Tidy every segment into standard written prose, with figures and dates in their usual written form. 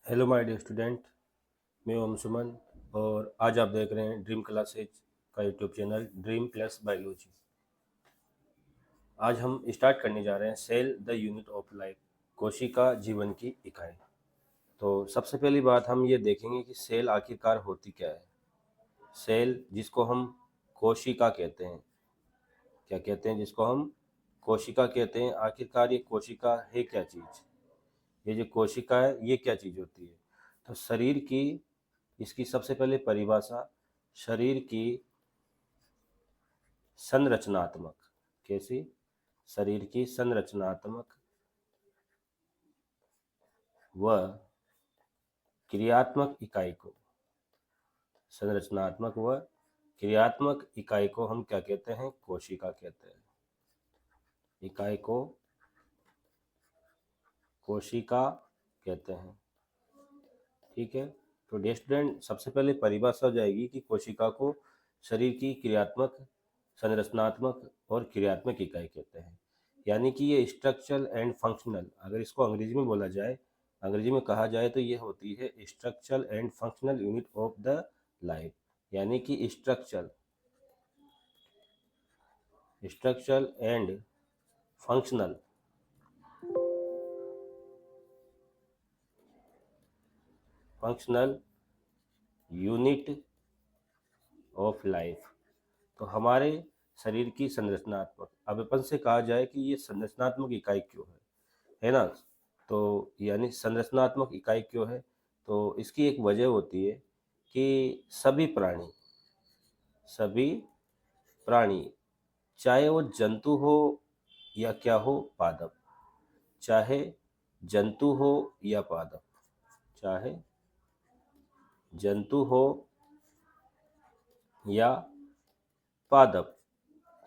Hello my dear student. मैं ओम सुमन और आज आप देख रहे हैं ड्रीम क्लासेज का YouTube channel Dream plus biology. आज हम स्टार्ट करने जा रहे हैं cell the unit of life, कोशिका जीवन की इकाई। तो सबसे पहली बात हम ये देखेंगे कि सेल आखिरकार होती क्या है। सेल जिसको हम कोशिका कहते हैं, क्या कहते हैं, जिसको हम कोशिका कहते हैं, आखिरकार ये कोशिका है क्या चीज़। ये जो कोशिका है ये क्या चीज़ होती है। तो शरीर की, इसकी सबसे पहले परिभाषा, शरीर की संरचनात्मक, कैसी, शरीर की संरचनात्मक व क्रियात्मक इकाई को, संरचनात्मक व क्रियात्मक इकाई को हम क्या कहते हैं, कोशिका कहते हैं। इकाई को कोशिका कहते हैं। ठीक है। तो डियर स्टूडेंट, सबसे पहले परिभाषा हो जाएगी कि कोशिका को शरीर की क्रियात्मक, संरचनात्मक और क्रियात्मक इकाई कहते हैं। यानी कि ये स्ट्रक्चरल एंड फंक्शनल, अगर इसको अंग्रेजी में बोला जाए, अंग्रेजी में कहा जाए तो ये होती है structural and functional unit of the life. यानी कि structural and functional functional unit of life. तो हमारे शरीर की संरचनात्मक, अब अपन से कहा जाए कि ये संरचनात्मक इकाई क्यों है ना। तो यानी संरचनात्मक इकाई क्यों है, तो इसकी एक वजह होती है कि सभी प्राणी चाहे वो जंतु हो या क्या हो, पादप, चाहे जंतु हो या पादप, चाहे जंतु हो या पादप,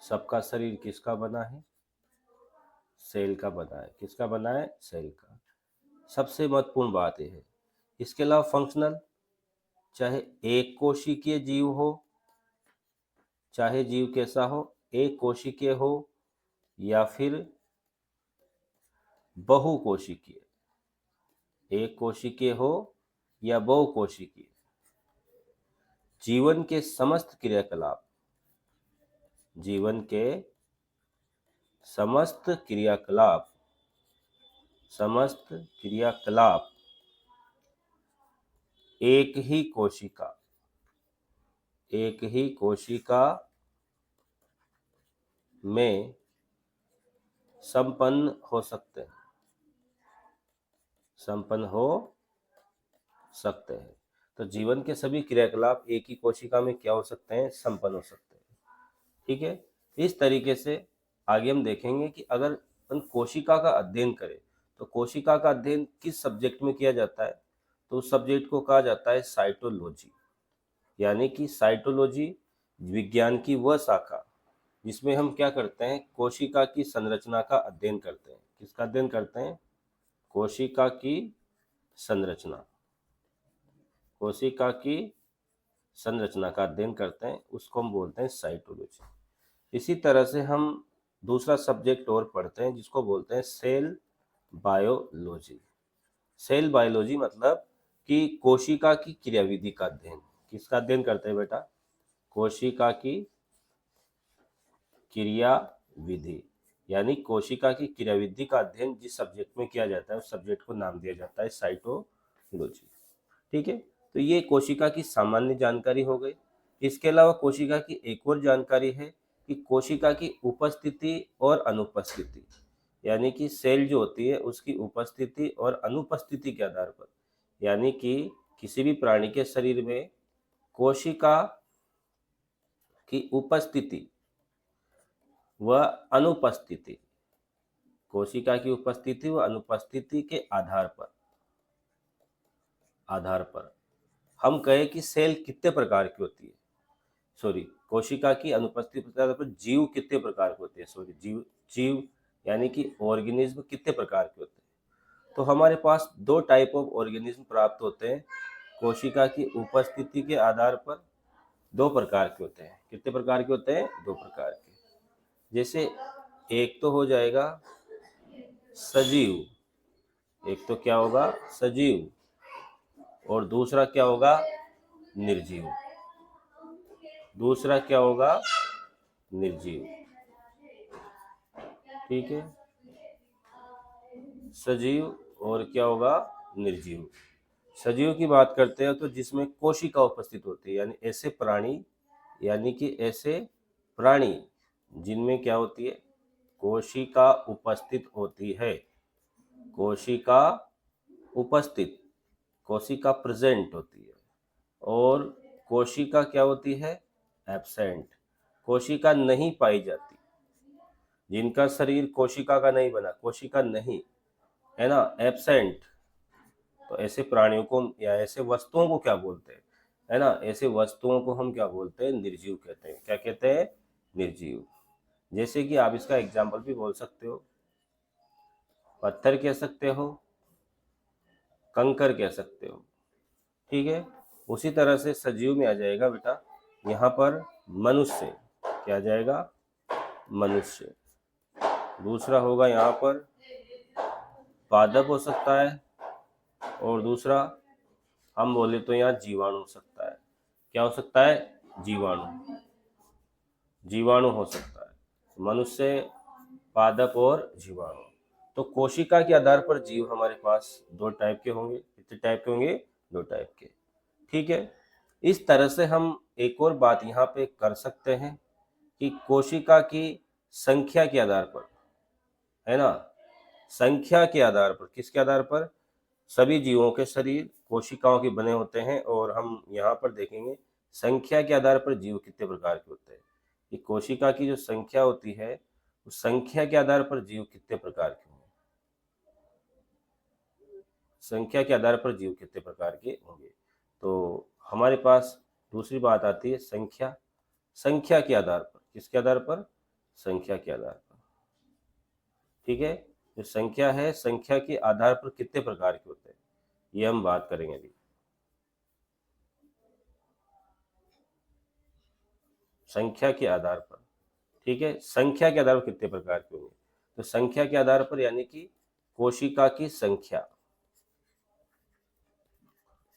सबका शरीर किसका बना है, सेल का बना है। किसका बना है, सेल का। सबसे महत्वपूर्ण बात यह है। इसके अलावा फंक्शनल, चाहे एक कोशिकीय जीव हो, चाहे जीव कैसा हो, एक कोशिकीय हो या फिर बहुकोशिकीय, एक कोशिकीय हो या बहुकोशिकीय, जीवन के समस्त क्रियाकलाप, जीवन के समस्त क्रियाकलाप, समस्त क्रियाकलाप एक ही कोशिका, एक ही कोशिका में संपन्न हो सकते हैं, संपन्न हो सकते हैं। तो जीवन के सभी क्रियाकलाप एक ही कोशिका में क्या हो सकते हैं, संपन्न हो सकते हैं। ठीक है। इस तरीके से आगे हम देखेंगे कि अगर अपन कोशिका का अध्ययन करें तो कोशिका का अध्ययन किस सब्जेक्ट में किया जाता है, तो उस सब्जेक्ट को कहा जाता है साइटोलॉजी। यानी कि साइटोलॉजी विज्ञान की वह शाखा जिसमें हम क्या करते हैं, कोशिका की संरचना का अध्ययन करते हैं। किसका अध्ययन करते हैं, कोशिका की संरचना, कोशिका की संरचना का अध्ययन करते हैं, उसको हम बोलते हैं साइटोलॉजी। इसी तरह से हम दूसरा सब्जेक्ट और पढ़ते हैं जिसको बोलते हैं सेल बायोलॉजी। सेल बायोलॉजी मतलब कि कोशिका की क्रियाविधि का अध्ययन। किसका अध्ययन करते हैं बेटा, कोशिका की क्रिया विधि। यानी कोशिका की क्रियाविधि का अध्ययन जिस सब्जेक्ट में किया जाता है उस सब्जेक्ट को नाम दिया जाता है साइटोलॉजी। ठीक है। तो ये कोशिका की सामान्य जानकारी हो गई। इसके अलावा कोशिका की एक और जानकारी है कि कोशिका की उपस्थिति और अनुपस्थिति, यानी कि सेल जो होती है उसकी उपस्थिति और अनुपस्थिति के आधार पर, यानी कि किसी भी प्राणी के शरीर में कोशिका की उपस्थिति व अनुपस्थिति, कोशिका की उपस्थिति व अनुपस्थिति के आधार पर हम कहें कि सेल कितने प्रकार की होती है, सॉरी, कोशिका की अनुपस्थिति के आधार पर जीव कितने प्रकार के होते हैं, सॉरी, जीव जीव यानी कि ऑर्गेनिज्म कितने प्रकार के होते हैं। तो हमारे पास दो टाइप ऑफ ऑर्गेनिज्म प्राप्त होते हैं कोशिका की उपस्थिति के आधार पर। दो प्रकार के होते हैं। कितने प्रकार के होते हैं, दो प्रकार के। जैसे एक तो हो जाएगा सजीव, एक तो क्या होगा, सजीव, और दूसरा क्या होगा, निर्जीव। दूसरा क्या होगा, निर्जीव। ठीक है, सजीव और क्या होगा, निर्जीव। सजीव की बात करते हैं तो जिसमें कोशिका उपस्थित होती है, यानी ऐसे प्राणी, यानी कि ऐसे प्राणी जिनमें क्या होती है, कोशिका उपस्थित होती है। कोशिका उपस्थित, कोशिका प्रेजेंट होती है। और कोशिका क्या होती है, एब्सेंट, कोशिका नहीं पाई जाती। जिनका शरीर कोशिका का नहीं बना, कोशिका नहीं है ना, एब्सेंट, तो ऐसे प्राणियों को या ऐसे वस्तुओं को क्या बोलते हैं, है ना, ऐसे वस्तुओं को हम क्या बोलते हैं, निर्जीव कहते हैं। क्या कहते हैं, निर्जीव। जैसे कि आप इसका एग्जाम्पल भी बोल सकते हो, पत्थर कह सकते हो, कंकर कह सकते हो। ठीक है, उसी तरह से सजीव में आ जाएगा बेटा यहाँ पर मनुष्य, क्या आ जाएगा, मनुष्य। दूसरा होगा यहाँ पर पादप हो सकता है, और दूसरा हम बोले तो यहाँ जीवाणु हो सकता है। क्या हो सकता है, जीवाणु। जीवाणु हो सकता है, मनुष्य, पादप और जीवाणु। तो कोशिका के आधार पर जीव हमारे पास दो टाइप के होंगे। कितने टाइप के होंगे, दो टाइप के। ठीक है, इस तरह से हम एक और बात यहाँ पे कर सकते हैं कि कोशिका की संख्या के आधार पर, है ना, संख्या के आधार पर, किसके आधार पर, सभी जीवों के शरीर कोशिकाओं के बने होते हैं, और हम यहाँ पर देखेंगे संख्या के आधार पर जीव कितने प्रकार के होते हैं। कि कोशिका की जो संख्या होती है, उस संख्या के आधार पर जीव कितने प्रकार के होंगे, संख्या के आधार पर जीव कितने प्रकार के होंगे। तो हमारे पास दूसरी बात आती है संख्या। संख्या के आधार पर, किसके आधार पर, संख्या के आधार पर। ठीक है, जो संख्या है, संख्या के आधार पर कितने प्रकार के होते हैं, ये हम बात करेंगे अभी। संख्या के आधार पर, ठीक है, संख्या के आधार पर कितने प्रकार के होंगे। तो संख्या के आधार पर यानी कि कोशिका की संख्या,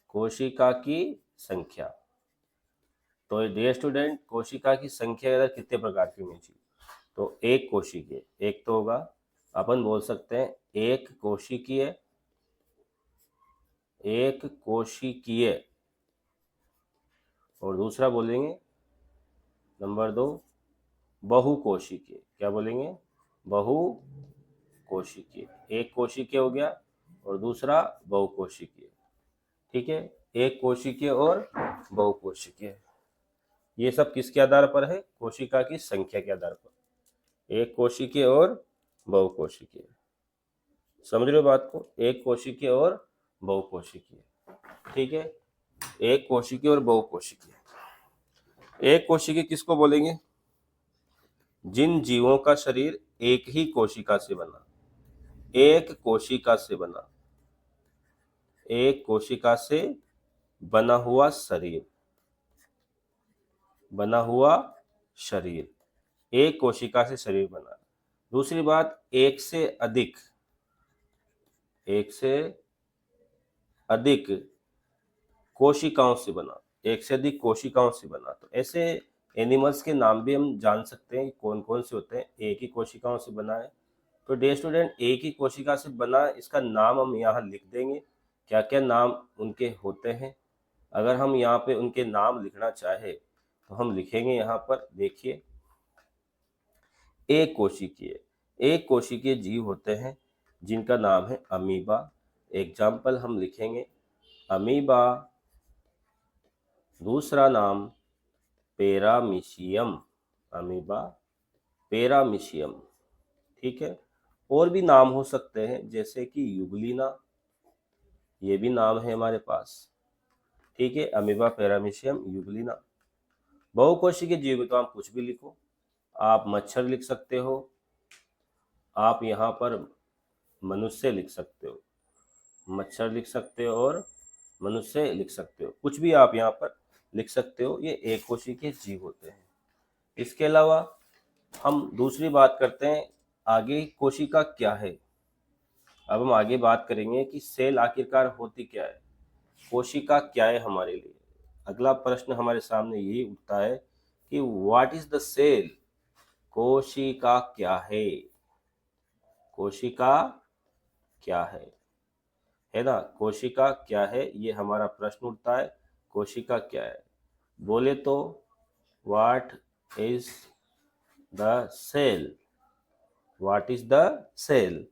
कोशिका की संख्या। तो डियर स्टूडेंट, कोशिका की संख्या के आधार कितने प्रकार की होनी चाहिए। तो एक कोशिकीय, एक तो होगा, अपन बोल सकते हैं एक कोशिकीय, एक कोशिकीय। और दूसरा बोलेंगे नंबर 2 बहुकोशिकीय। क्या बोलेंगे, बहुकोशिकीय। एक कोशिकीय हो गया, और दूसरा बहुकोशिकीय। ठीक है, एक कोशिकीय और बहुकोशिकीय। ये सब किसके आधार पर है, कोशिका की संख्या के आधार पर। एक कोशिकीय और बहुकोशिकीय, समझ रहे हो बात को, एक कोशिकीय और बहुकोशिकीय। ठीक है, एक कोशिकीय और बहुकोशिकीय। एक कोशिकीय किसको बोलेंगे, जिन जीवों का शरीर एक ही कोशिका से बना, एक कोशिका से बना, एक कोशिका से बना हुआ शरीर, बना हुआ शरीर, एक कोशिका से शरीर बना। दूसरी बात, एक से अधिक, एक से अधिक कोशिकाओं से बना, एक से अधिक कोशिकाओं से बना। तो ऐसे एनिमल्स के नाम भी हम जान सकते हैं कौन कौन से होते हैं, एक ही कोशिकाओं से बना है। तो डियर स्टूडेंट, एक ही कोशिका से बना, इसका नाम हम यहाँ लिख देंगे, क्या क्या नाम उनके होते हैं। अगर हम यहाँ पे उनके नाम लिखना चाहे तो हम लिखेंगे यहाँ पर, देखिए, एक कोशिकीय। एक कोशिकीय जीव होते हैं जिनका नाम है अमीबा। एग्जाम्पल हम लिखेंगे अमीबा। दूसरा नाम पेरामीशियम, अमीबा पेरामीशियम। ठीक है, और भी नाम हो सकते हैं जैसे कि युगलिना, ये भी नाम है हमारे पास। ठीक है, अमीबा, पेरामीशियम, युगलिना। बहुकोशिकीय जीव तो आप कुछ भी लिखो, आप मच्छर लिख सकते हो, आप यहाँ पर मनुष्य लिख सकते हो, मच्छर लिख सकते हो और मनुष्य लिख सकते हो, कुछ भी आप यहाँ पर लिख सकते हो। ये एक कोशिकीय जीव होते हैं। इसके अलावा हम दूसरी बात करते हैं, आगे कोशिका क्या है। अब हम आगे बात करेंगे कि सेल आखिरकार होती क्या है। कोशिका क्या है हमारे लिए। अगला प्रश्न हमारे सामने यही उठता है कि व्हाट इज द सेल। कोशिका क्या है, कोशिका क्या है ना, कोशिका क्या है, ये हमारा प्रश्न उठता है। कोशिका क्या है, बोले तो what is the cell, what is the cell.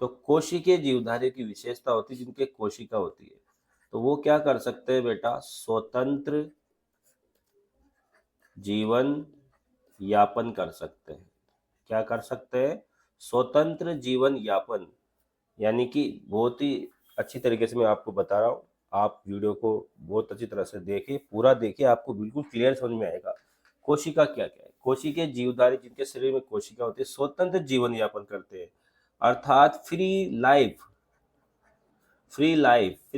तो कोशिकीय जीवधारी की विशेषता होती है जिनके कोशिका होती है, तो वो क्या कर सकते हैं बेटा, स्वतंत्र जीवन यापन कर सकते हैं। क्या कर सकते हैं, स्वतंत्र जीवन यापन। यानी कि बहुत ही अच्छी तरीके से मैं आपको बता रहा हूँ, आप वीडियो को बहुत अच्छी तरह से देखिए, पूरा देखिए, आपको बिल्कुल क्लियर समझ में आएगा। कोशिका क्या क्या है, कोशिकीय जीवधारी जिनके शरीर में कोशिका होती है स्वतंत्र जीवन यापन करते हैं, अर्थात फ्री लाइफ। फ्री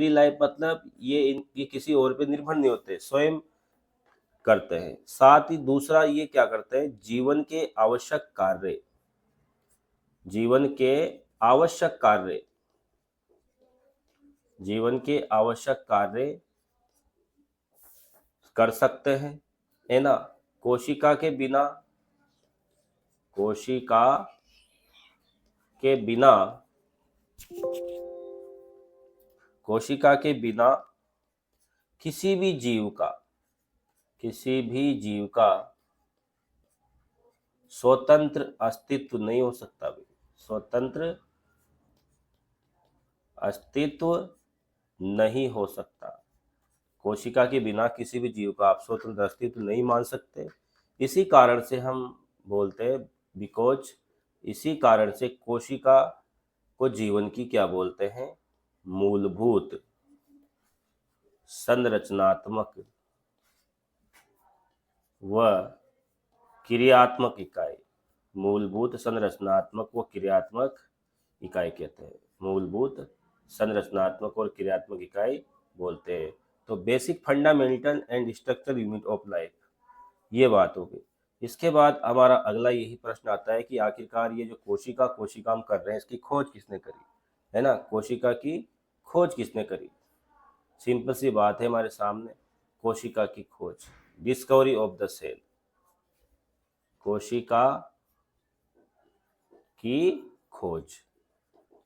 लाइफ मतलब ये किसी और पे निर्भर नहीं होते, स्वयं करते हैं। साथ ही दूसरा ये क्या करते हैं, जीवन के आवश्यक कार्य, जीवन के आवश्यक कार्य कर सकते हैं, है ना। कोशिका के बिना, कोशिका के बिना, कोशिका के बिना किसी भी जीव का, किसी भी जीव का स्वतंत्र अस्तित्व नहीं हो सकता भी, स्वतंत्र अस्तित्व नहीं हो सकता। कोशिका के बिना किसी भी जीव का आप स्वतंत्र अस्तित्व नहीं मान सकते। इसी कारण से हम बोलते हैं, बिकॉज इसी कारण से कोशिका को जीवन की क्या बोलते हैं, मूलभूत संरचनात्मक व क्रियात्मक इकाई, मूलभूत संरचनात्मक व क्रियात्मक इकाई कहते हैं, मूलभूत संरचनात्मक और क्रियात्मक इकाई बोलते हैं। तो basic fundamental and structural unit of life, ये बात हो गई। इसके बाद हमारा अगला यही प्रश्न आता है कि आखिरकार ये जो कोशिका हम कर रहे हैं, इसकी खोज किसने करी, है ना। कोशिका की खोज किसने करी, सिंपल सी बात है हमारे सामने, कोशिका की खोज, डिस्कवरी ऑफ द सेल, कोशिका की खोज।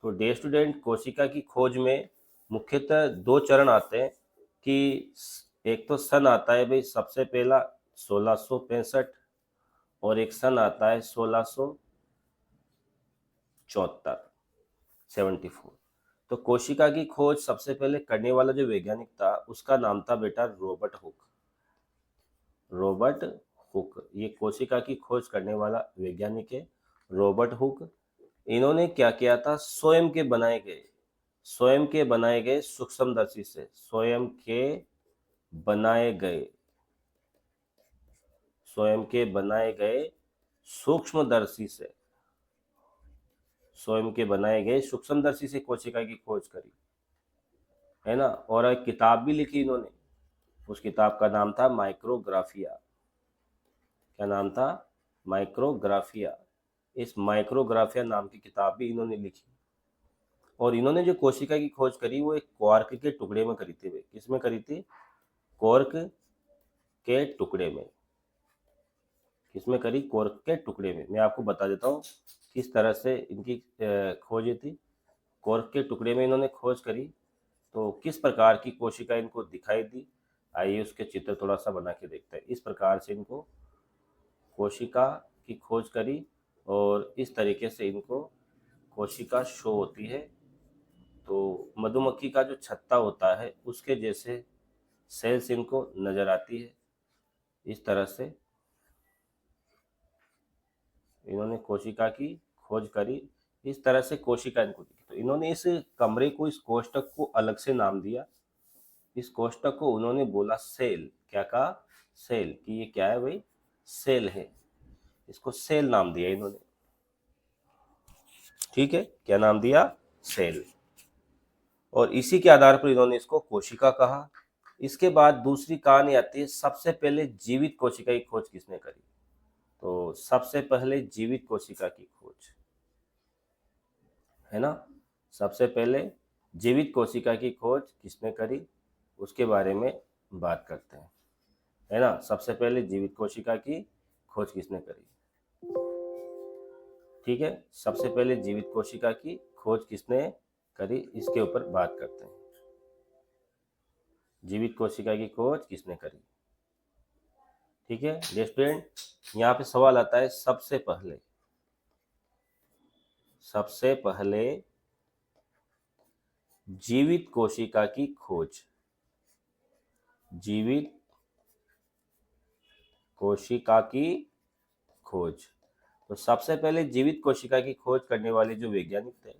तो डे स्टूडेंट, कोशिका की खोज में मुख्यतः दो चरण आते हैं कि एक तो सन आता है भाई सबसे पहला 1665, और एक सन आता है 1674, 74। तो कोशिका की खोज सबसे पहले करने वाला जो वैज्ञानिक था उसका नाम था बेटा रॉबर्ट हुक, रॉबर्ट हुक। ये कोशिका की खोज करने वाला वैज्ञानिक है रॉबर्ट हुक। इन्होंने क्या किया था, स्वयं के बनाए गए सूक्ष्मदर्शी से, स्वयं के बनाए गए, स्वयं के बनाए गए सूक्ष्मदर्शी से, स्वयं के बनाए गए सूक्ष्मदर्शी से कोशिका की खोज करी, है ना। और एक किताब भी लिखी इन्होंने, उस किताब का नाम था माइक्रोग्राफिया। क्या नाम था, माइक्रोग्राफिया। इस माइक्रोग्राफिया नाम की किताब भी इन्होंने लिखी। और इन्होंने जो कोशिका की खोज करी वो एक क्वार्क के टुकड़े में करी थी। किसमें करी थी, क्वार्क के टुकड़े में। किसमें करी, क्वार्क के टुकड़े में। मैं आपको बता देता हूँ किस तरह से इनकी खोज थी। क्वार्क के टुकड़े में इन्होंने खोज करी, तो किस प्रकार की कोशिका इनको दिखाई दी, आइए उसके चित्र थोड़ा सा बना के देखते हैं। इस प्रकार से इनको कोशिका की खोज करी और इस तरीके से इनको कोशिका शो होती है। तो मधुमक्खी का जो छत्ता होता है उसके जैसे सेल्स इनको नजर आती है। इस तरह से इन्होंने कोशिका की खोज करी, इस तरह से कोशिका इनको दिखी। तो इन्होंने इस कमरे को, इस कोष्ठक को अलग से नाम दिया। इस कोष्ठक को उन्होंने बोला सेल। क्या कहा, सेल, कि ये क्या है भाई, सेल है। इसको सेल नाम दिया इन्होंने, ठीक है। क्या नाम दिया, सेल। और इसी के आधार पर इन्होंने इसको कोशिका कहा। इसके बाद दूसरी कहानी आती है, सबसे पहले जीवित कोशिका की खोज किसने करी। तो सबसे पहले जीवित कोशिका की खोज, है ना, सबसे पहले जीवित कोशिका की खोज किसने करी, उसके बारे में बात करते हैं, है ना। सबसे पहले जीवित कोशिका की खोज किसने करी? ठीक है, सबसे पहले जीवित कोशिका की खोज किसने करी, इसके ऊपर बात करते हैं। जीवित कोशिका की खोज किसने करी? ठीक है स्टूडेंट, यहाँ पे सवाल आता है सबसे पहले जीवित कोशिका की खोज, जीवित कोशिका की खोज। तो सबसे पहले जीवित कोशिका की खोज करने वाले जो वैज्ञानिक थे,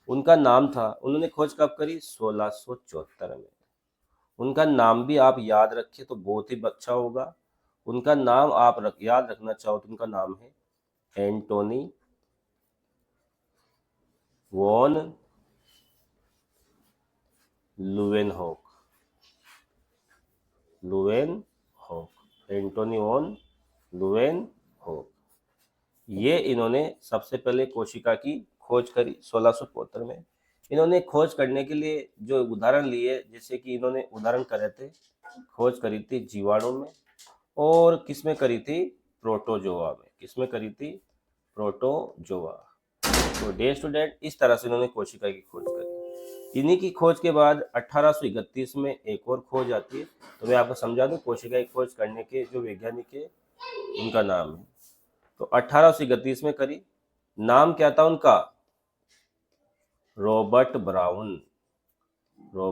उनका नाम था, उन्होंने खोज कब करी? 1674 में। उनका नाम भी आप याद रखिए तो बहुत ही अच्छा होगा। उनका नाम आप याद रखना चाहो तो उनका नाम है एंटोनी वॉन लुवेनहॉक। एंटोनी वॉन लुवेनहॉक, ये इन्होंने सबसे पहले कोशिका की खोज करी 1672 में। इन्होंने खोज करने के लिए जो उदाहरण लिए, जैसे कि इन्होंने उदाहरण करे थे, खोज करी थी जीवाणु में और किसमें करी थी? प्रोटोजोआ में। किसमें करी थी? प्रोटोजोआ। तो डे स्टूडेंट, इस तरह से इन्होंने कोशिका की खोज करी। इन्हीं की खोज के बाद 1831 में एक और खोज आती है। तो मैं आपको समझा दूं, कोशिका की खोज करने के जो वैज्ञानिक है उनका नाम है, तो 1831 में करी। नाम क्या था उनका? Robert brown. तो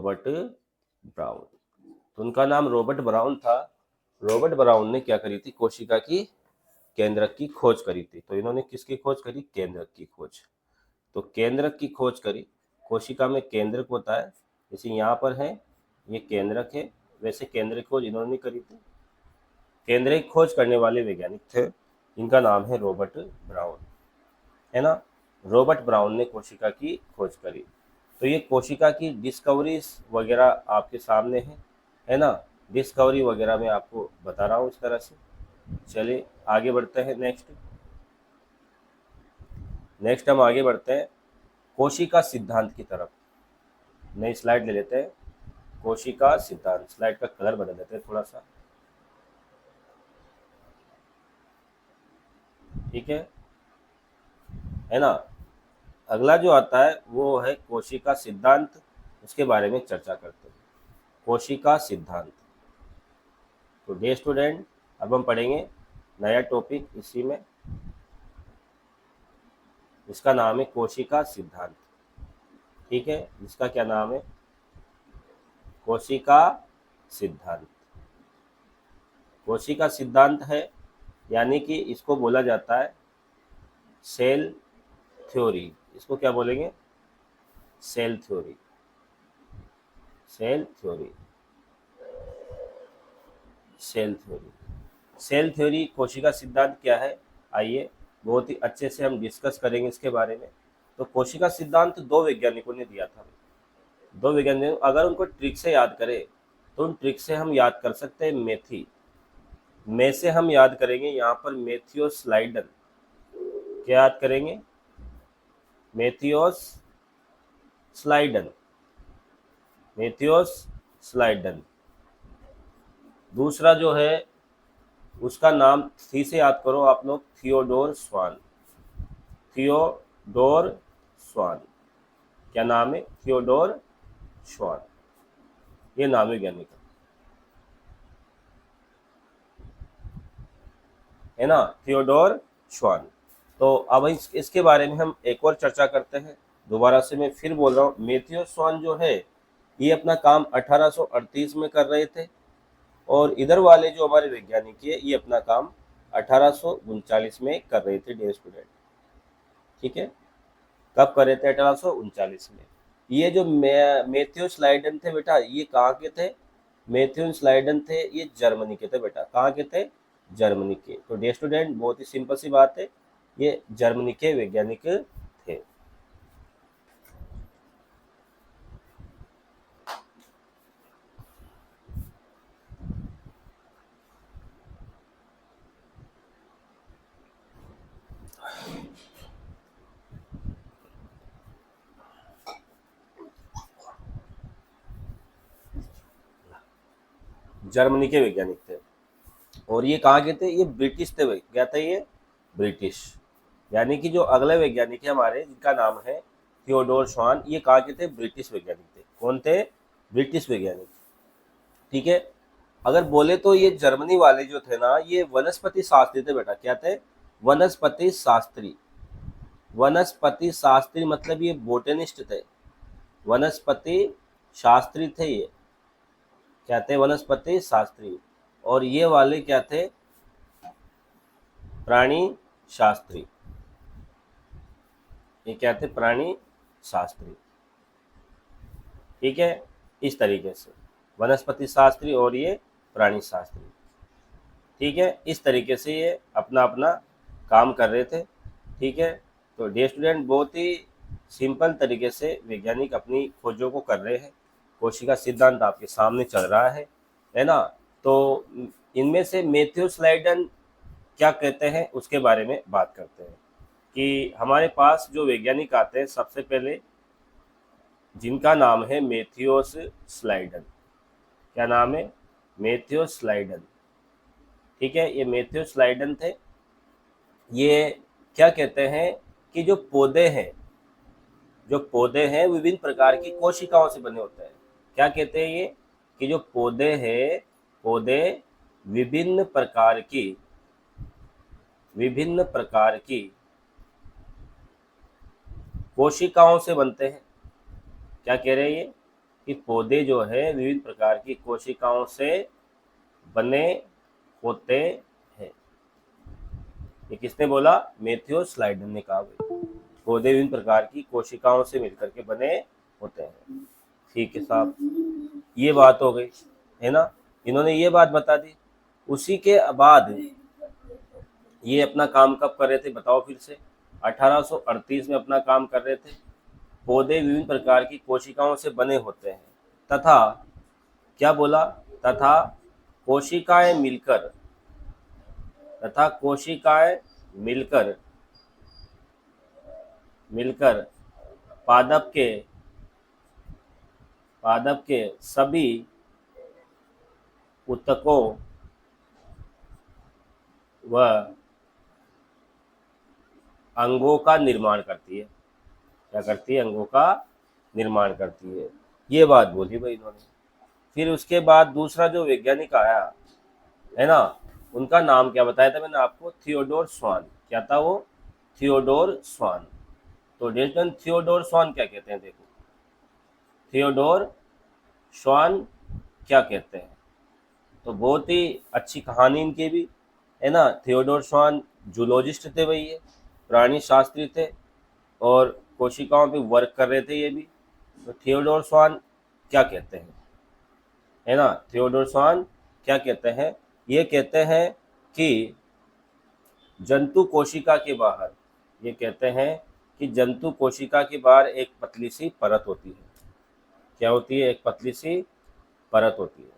उनका नाम रॉबर्ट ब्राउन था। रॉबर्ट ब्राउन ने क्या करी थी? कोशिका की केंद्रक की खोज करी थी। तो इन्होंने किसकी खोज करी? केंद्रक की खोज। तो केंद्रक की खोज करी। कोशिका में केंद्रक होता है, जैसे यहाँ पर है, ये केंद्रक है, वैसे केंद्रक खोज इन्होंने करी थी। केंद्रक खोज करने वाले वैज्ञानिक थे, इनका नाम है रॉबर्ट ब्राउन, है ना। रॉबर्ट ब्राउन ने कोशिका की खोज करी। तो ये कोशिका की डिस्कवरीज वगैरह आपके सामने है ना। डिस्कवरी वगैरह मैं आपको बता रहा हूँ इस तरह से। चलिए आगे बढ़ते हैं। नेक्स्ट हम आगे बढ़ते हैं कोशिका सिद्धांत की तरफ। नई स्लाइड ले लेते हैं। कोशिका सिद्धांत, स्लाइड का कलर बदल देते हैं थोड़ा सा, ठीक है ना। अगला जो आता है वो है कोशिका सिद्धांत, उसके बारे में चर्चा करते हैं। कोशिका सिद्धांत। तो डे स्टूडेंट, अब हम पढ़ेंगे नया टॉपिक इसी में, इसका नाम है कोशिका सिद्धांत। ठीक है, इसका क्या नाम है? कोशिका सिद्धांत। कोशिका सिद्धांत है, यानी कि इसको बोला जाता है सेल थ्योरी। इसको क्या बोलेंगे? Cell theory. Cell theory. Cell theory. Cell theory, कोशिका सिद्धांत क्या है, आइए बहुत ही अच्छे से हम डिस्कस करेंगे इसके बारे में। तो कोशिका सिद्धांत दो वैज्ञानिकों ने दिया था। दो वैज्ञानिक, अगर उनको ट्रिक से याद करें तो उन ट्रिक से हम याद कर सकते हैं मेथी में से हम याद करेंगे यहाँ पर मेथियोस स्लाइडन। क्या याद करेंगे? मेथियोस स्लाइडन। मेथियोस स्लाइडन। दूसरा जो है उसका नाम थी से याद करो आप लोग, थियोडोर स्वान। थियोडोर स्वान। क्या नाम है? थियोडोर स्वान, ये नाम है वैज्ञानिक, है ना, थियोडोर स्वान। तो अब इसके बारे में हम एक और चर्चा करते हैं। दोबारा से मैं फिर बोल रहा हूँ, मैथ्यू स्वान जो है ये अपना काम 1838 में कर रहे थे, और इधर वाले जो हमारे वैज्ञानिक है ये अपना काम 1839 में कर रहे थे डियर स्टूडेंट। ठीक है, कब कर रहे थे? 1839 में। ये जो मैथ्यू स्लाइडन थे बेटा, ये कहाँ के थे? मैथ्यू स्लाइडन थे, ये जर्मनी के थे बेटा। कहाँ के थे? जर्मनी के। तो डियर स्टूडेंट, बहुत ही सिंपल सी बात है, ये जर्मनी के वैज्ञानिक थे। जर्मनी के वैज्ञानिक थे। और ये कहाँ के थे? ये ब्रिटिश थे भाई। क्या थे ये? ब्रिटिश। यानी कि जो अगले वैज्ञानिक है हमारे, जिनका नाम है थियोडोर स्वान, ये कहाँ के थे? ब्रिटिश वैज्ञानिक थे। कौन थे? ब्रिटिश वैज्ञानिक। ठीक है। अगर बोले तो ये जर्मनी वाले जो थे ना, ये वनस्पति शास्त्री थे बेटा। क्या थे? वनस्पति शास्त्री। वनस्पति शास्त्री मतलब ये बोटेनिस्ट थे, वनस्पति शास्त्री थे ये। क्या थे? वनस्पति शास्त्री। और ये वाले क्या थे? प्राणी शास्त्री। ये क्या थे? प्राणी शास्त्री। ठीक है। इस तरीके से वनस्पति शास्त्री और ये प्राणी शास्त्री। ठीक है। इस तरीके से ये अपना अपना काम कर रहे थे। ठीक है। तो डियर स्टूडेंट, बहुत ही सिंपल तरीके से वैज्ञानिक अपनी खोजों को कर रहे हैं। कोशिका सिद्धांत आपके सामने चल रहा है ना। तो इनमें से मैथ्यू स्लाइडन क्या कहते हैं उसके बारे में बात करते हैं कि हमारे पास जो वैज्ञानिक आते हैं, सबसे पहले जिनका नाम है मैथ्यूस स्लाइडन। क्या नाम है? मैथ्यू स्लाइडन। ठीक है। ये मैथ्यू स्लाइडन थे। ये क्या कहते हैं कि जो पौधे हैं विभिन्न प्रकार की कोशिकाओं से बने होते हैं। क्या कहते हैं ये? कि जो पौधे हैं, पौधे विभिन्न प्रकार की कोशिकाओं से बनते हैं। क्या कह रहे हैं ये? कि पौधे जो है विभिन्न प्रकार की कोशिकाओं से बने होते हैं। ये किसने बोला? मैथ्यू स्लाइडन ने कहा भाई। पौधे विभिन्न प्रकार की कोशिकाओं से मिलकर के बने होते हैं। ठीक है साहब, ये बात हो गई है ना। इन्होंने ये बात बता दी। उसी के बाद ये अपना काम कब कर रहे थे बताओ फिर से? 1838 में अपना काम कर रहे थे। पौधे विभिन्न प्रकार की कोशिकाओं से बने होते हैं तथा, क्या बोला? तथा कोशिकाएं मिलकर पादप के सभी ऊतकों व अंगों का निर्माण करती है। क्या करती है? अंगों का निर्माण करती है। ये बात बोली भाई इन्होंने। फिर उसके बाद दूसरा जो वैज्ञानिक आया है ना, उनका नाम क्या बताया था मैंने आपको? थियोडोर स्वान। क्या था वो? थियोडोर स्वान। तो डेल्टन थियोडोर स्वान क्या कहते हैं? देखो, थियोडोर स्वान क्या कहते हैं? तो बहुत ही अच्छी कहानी इनकी भी है ना। थियोडोर स्वान जूलॉजिस्ट थे भाई, ये प्राणी शास्त्री थे और कोशिकाओं पे वर्क कर रहे थे ये भी। तो थियोडोर स्वान क्या कहते हैं, है ना? थियोडोर स्वान क्या कहते हैं? ये कहते हैं कि जंतु कोशिका के बाहर, ये कहते हैं कि जंतु कोशिका के बाहर एक पतली सी परत होती है। क्या होती है? एक पतली सी परत होती है।